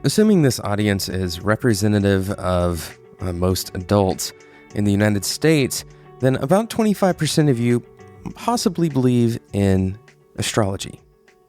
Assuming this audience is representative of most adults in the United States, then about 25% of you possibly believe in astrology.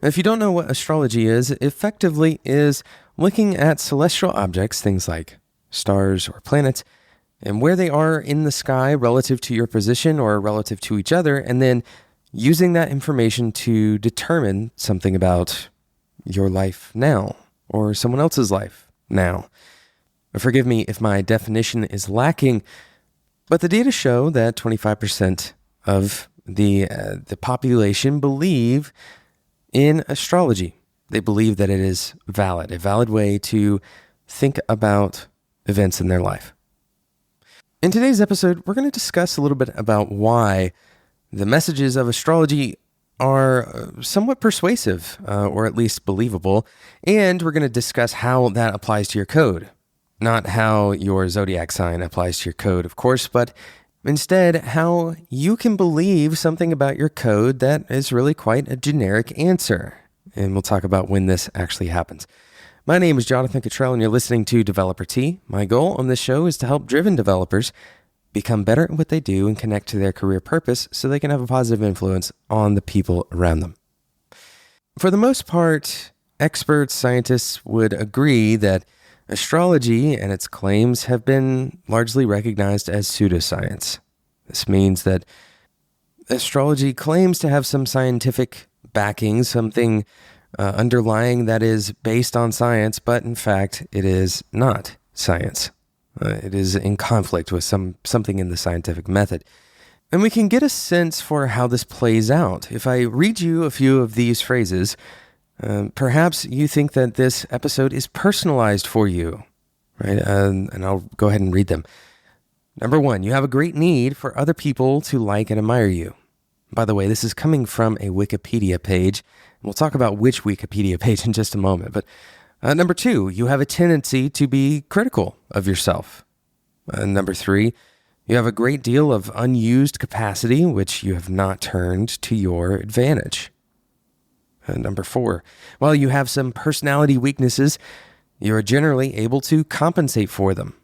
If you don't know what astrology is, it effectively is looking at celestial objects, things like stars or planets, and where they are in the sky relative to your position or relative to each other, and then using that information to determine something about your life now or someone else's life now. Forgive me if my definition is lacking, but the data show that 25% of the population believe in astrology. They believe that it is valid, a valid way to think about events in their life. In today's episode, we're going to discuss a little bit about why the messages of astrology are somewhat persuasive, or at least believable, and we're going to discuss how that applies to your code. Not how your zodiac sign applies to your code, of course, but instead how you can believe something about your code that is really quite a generic answer. And we'll talk about when this actually happens. My name is Jonathan Cottrell, and you're listening to Developer T. My goal on this show is to help driven developers become better at what they do and connect to their career purpose so they can have a positive influence on the people around them. For the most part, experts, scientists would agree that astrology and its claims have been largely recognized as pseudoscience. This means that astrology claims to have some scientific backing, something underlying that is based on science, but in fact, it is not science. It is in conflict with something in the scientific method. And we can get a sense for how this plays out. If I read you a few of these phrases, perhaps you think that this episode is personalized for you, right? And I'll go ahead and read them. Number 1, you have a great need for other people to like and admire you. By the way, this is coming from a Wikipedia page. We'll talk about which Wikipedia page in just a moment. But number 2, you have a tendency to be critical of yourself. Number 3, you have a great deal of unused capacity, which you have not turned to your advantage. Number 4, while you have some personality weaknesses, you are generally able to compensate for them.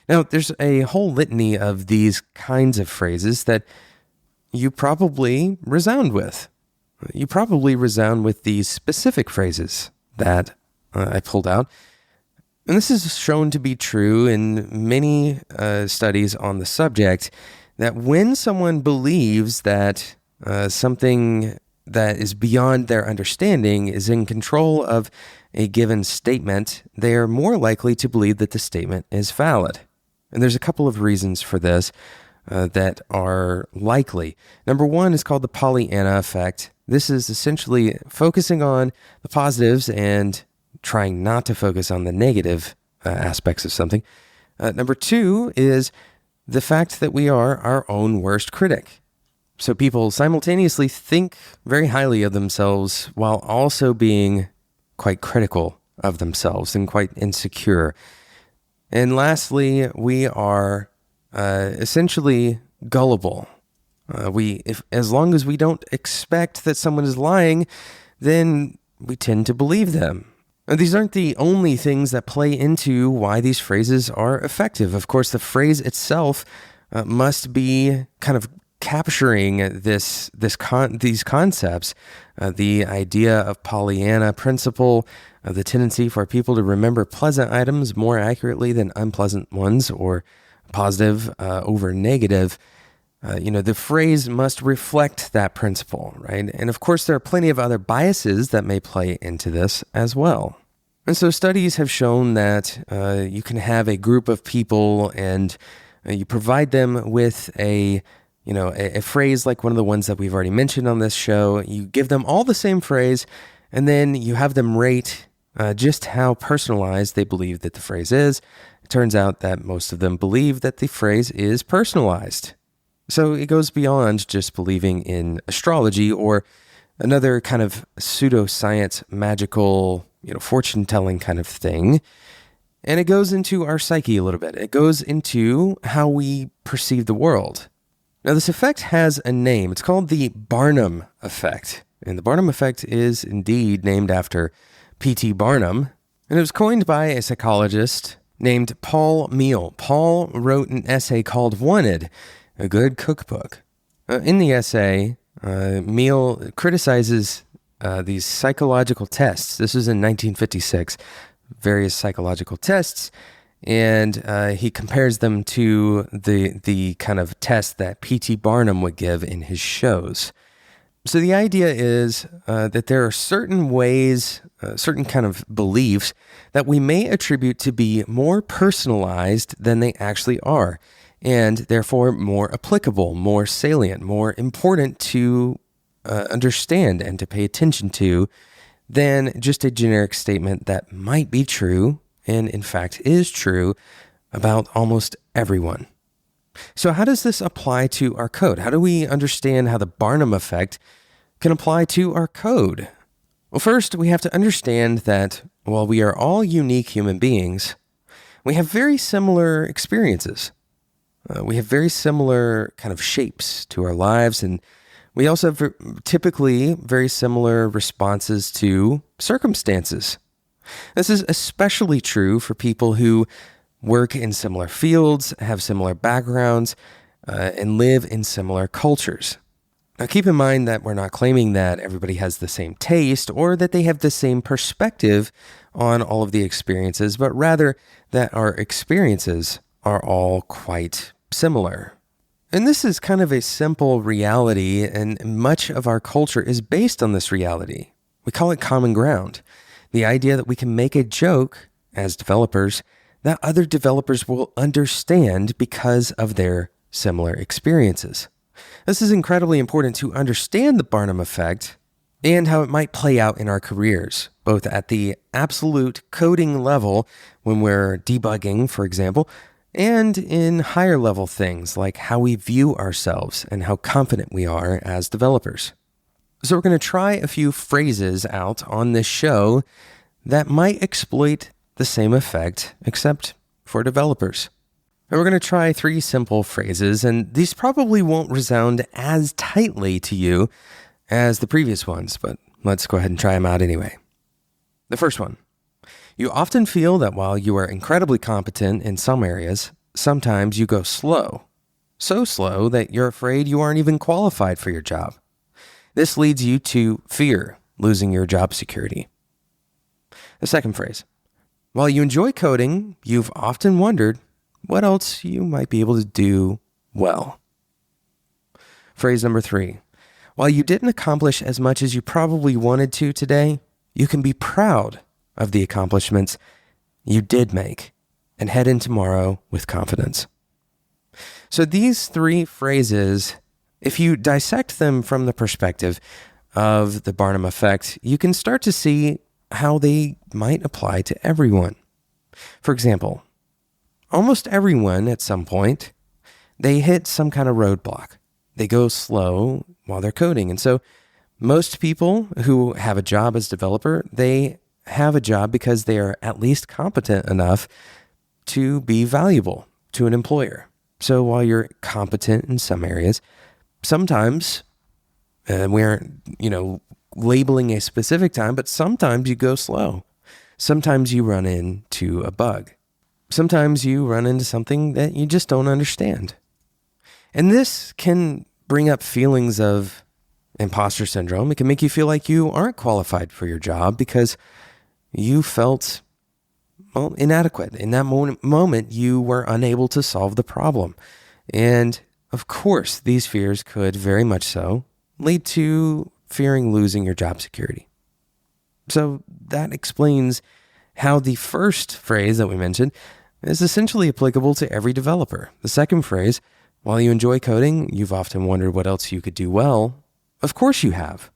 Now, there's a whole litany of these kinds of phrases that you probably resound with. You probably resound with these specific phrases that I pulled out. And this is shown to be true in many studies on the subject, that when someone believes that something that is beyond their understanding is in control of a given statement, they are more likely to believe that the statement is valid. And there's a couple of reasons for this that are likely. Number 1 is called the Pollyanna effect. This is essentially focusing on the positives and trying not to focus on the negative aspects of something. Number 2 is the fact that we are our own worst critic. So people simultaneously think very highly of themselves while also being quite critical of themselves and quite insecure. And lastly, we are essentially gullible. As long as we don't expect that someone is lying, then we tend to believe them. Now, these aren't the only things that play into why these phrases are effective. Of course, the phrase itself must be kind of capturing these concepts, the idea of Pollyanna principle, the tendency for people to remember pleasant items more accurately than unpleasant ones, or positive over negative. The phrase must reflect that principle, right? And of course, there are plenty of other biases that may play into this as well. And so studies have shown that you can have a group of people and you provide them with a phrase like one of the ones that we've already mentioned on this show. You give them all the same phrase, and then you have them rate just how personalized they believe that the phrase is. It turns out that most of them believe that the phrase is personalized. So it goes beyond just believing in astrology or another kind of pseudoscience, magical, fortune-telling kind of thing. And it goes into our psyche a little bit. It goes into how we perceive the world. Now, this effect has a name. It's called the Barnum effect. And the Barnum effect is indeed named after P.T. Barnum, and it was coined by a psychologist named Paul Meehl. Paul wrote an essay called Wanted, a Good Cookbook. In the essay, Meehl criticizes these psychological tests. This was in 1956, various psychological tests, and he compares them to the kind of test that P.T. Barnum would give in his shows. So the idea is that there are certain ways, certain kind of beliefs that we may attribute to be more personalized than they actually are, and therefore more applicable, more salient, more important to understand and to pay attention to than just a generic statement that might be true and in fact is true about almost everyone. So how does this apply to our code? How do we understand how the Barnum effect can apply to our code? Well, first, we have to understand that while we are all unique human beings, we have very similar experiences. We have very similar kind of shapes to our lives, and we also have typically very similar responses to circumstances. This is especially true for people who work in similar fields, have similar backgrounds, and live in similar cultures. Now, keep in mind that we're not claiming that everybody has the same taste or that they have the same perspective on all of the experiences, but rather that our experiences are all quite similar. And this is kind of a simple reality, and much of our culture is based on this reality. We call it common ground. The idea that we can make a joke as developers that other developers will understand because of their similar experiences. This is incredibly important to understand the Barnum effect and how it might play out in our careers, both at the absolute coding level when we're debugging, for example, and in higher level things like how we view ourselves and how confident we are as developers. So we're going to try a few phrases out on this show that might exploit the same effect, except for developers. And we're going to try 3 simple phrases, and these probably won't resound as tightly to you as the previous ones, but let's go ahead and try them out anyway. The first one. You often feel that while you are incredibly competent in some areas, sometimes you go slow. So slow that you're afraid you aren't even qualified for your job. This leads you to fear losing your job security. The second phrase. While you enjoy coding, you've often wondered what else you might be able to do well. Phrase number 3. While you didn't accomplish as much as you probably wanted to today, you can be proud of the accomplishments you did make and head in tomorrow with confidence. So these 3 phrases, if you dissect them from the perspective of the Barnum effect, you can start to see how they might apply to everyone. For example, almost everyone at some point, they hit some kind of roadblock. They go slow while they're coding. And so most people who have a job as a developer, they have a job because they are at least competent enough to be valuable to an employer. So while you're competent in some areas, sometimes we aren't, labeling a specific time, but sometimes you go slow. Sometimes you run into a bug. Sometimes you run into something that you just don't understand. And this can bring up feelings of imposter syndrome. It can make you feel like you aren't qualified for your job because you felt, inadequate. In that moment, you were unable to solve the problem. And of course, these fears could very much so lead to fearing losing your job security. So that explains how the first phrase that we mentioned is essentially applicable to every developer. The second phrase, while you enjoy coding, you've often wondered what else you could do well. Of course you have.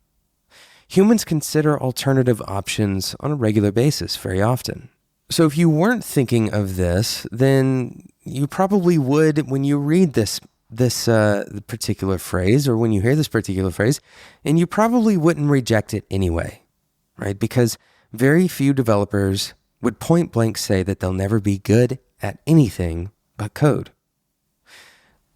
Humans consider alternative options on a regular basis very often. So if you weren't thinking of this, then you probably would when you read this particular phrase, or when you hear this particular phrase, and you probably wouldn't reject it anyway, right? Because very few developers would point blank say that they'll never be good at anything but code.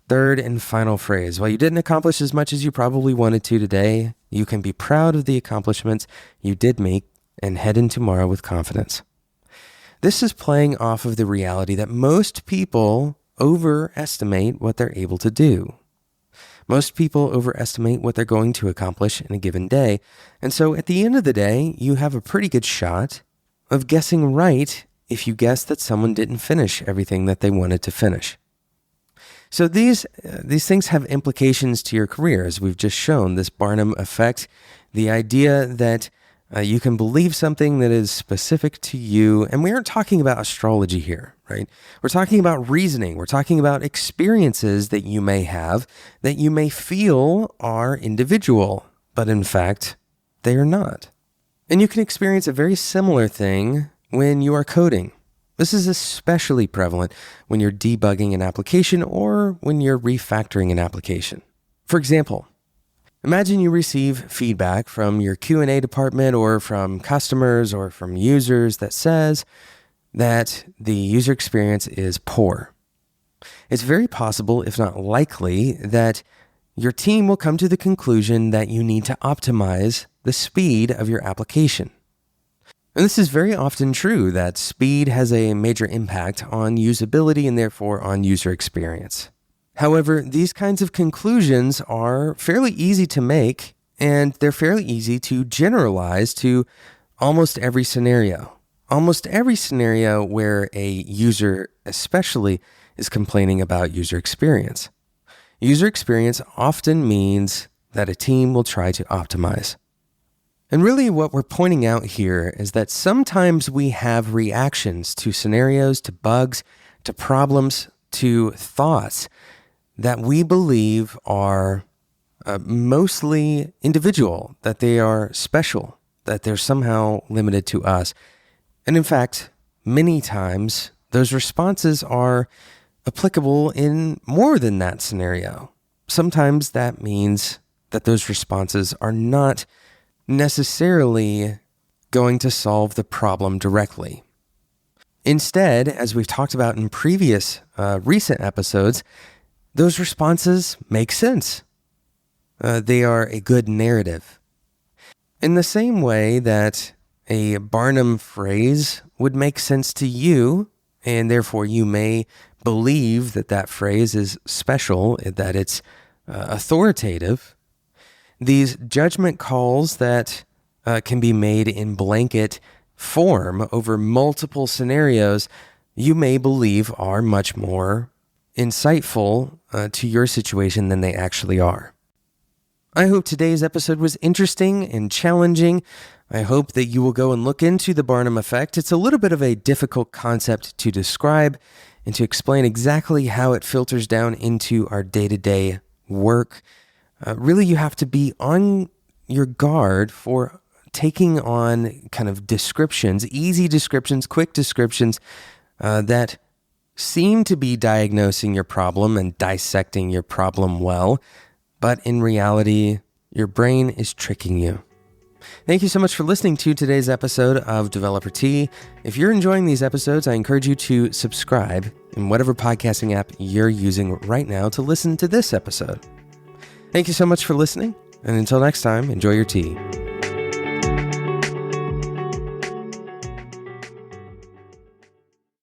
Third and final phrase. While you didn't accomplish as much as you probably wanted to today, you can be proud of the accomplishments you did make and head in tomorrow with confidence. This is playing off of the reality that most people overestimate what they're able to do. Most people overestimate what they're going to accomplish in a given day. And so at the end of the day, you have a pretty good shot of guessing right if you guess that someone didn't finish everything that they wanted to finish. So these things have implications to your career, as we've just shown, this Barnum effect, the idea that you can believe something that is specific to you. And we aren't talking about astrology here, right? We're talking about reasoning. We're talking about experiences that you may have that you may feel are individual, but in fact, they are not. And you can experience a very similar thing when you are coding. This is especially prevalent when you're debugging an application or when you're refactoring an application. For example, imagine you receive feedback from your Q&A department or from customers or from users that says that the user experience is poor. It's very possible, if not likely, that your team will come to the conclusion that you need to optimize the speed of your application. And this is very often true, that speed has a major impact on usability and therefore on user experience. However, these kinds of conclusions are fairly easy to make, and they're fairly easy to generalize to almost every scenario. Almost every scenario where a user especially is complaining about user experience. User experience often means that a team will try to optimize. And really what we're pointing out here is that sometimes we have reactions to scenarios, to bugs, to problems, to thoughts that we believe are mostly individual, that they are special, that they're somehow limited to us. And in fact, many times those responses are applicable in more than that scenario. Sometimes that means that those responses are not necessarily going to solve the problem directly. Instead, as we've talked about in previous recent episodes, those responses make sense. They are a good narrative. In the same way that a Barnum phrase would make sense to you, and therefore you may believe that that phrase is special, that it's authoritative, these judgment calls that can be made in blanket form over multiple scenarios, you may believe are much more insightful to your situation than they actually are. I hope today's episode was interesting and challenging. I hope that you will go and look into the Barnum effect. It's a little bit of a difficult concept to describe and to explain exactly how it filters down into our day-to-day work. Really, you have to be on your guard for taking on kind of descriptions, easy descriptions, quick descriptions that seem to be diagnosing your problem and dissecting your problem well, but in reality, your brain is tricking you. Thank you so much for listening to today's episode of Developer Tea. If you're enjoying these episodes, I encourage you to subscribe in whatever podcasting app you're using right now to listen to this episode. Thank you so much for listening, and until next time, enjoy your tea.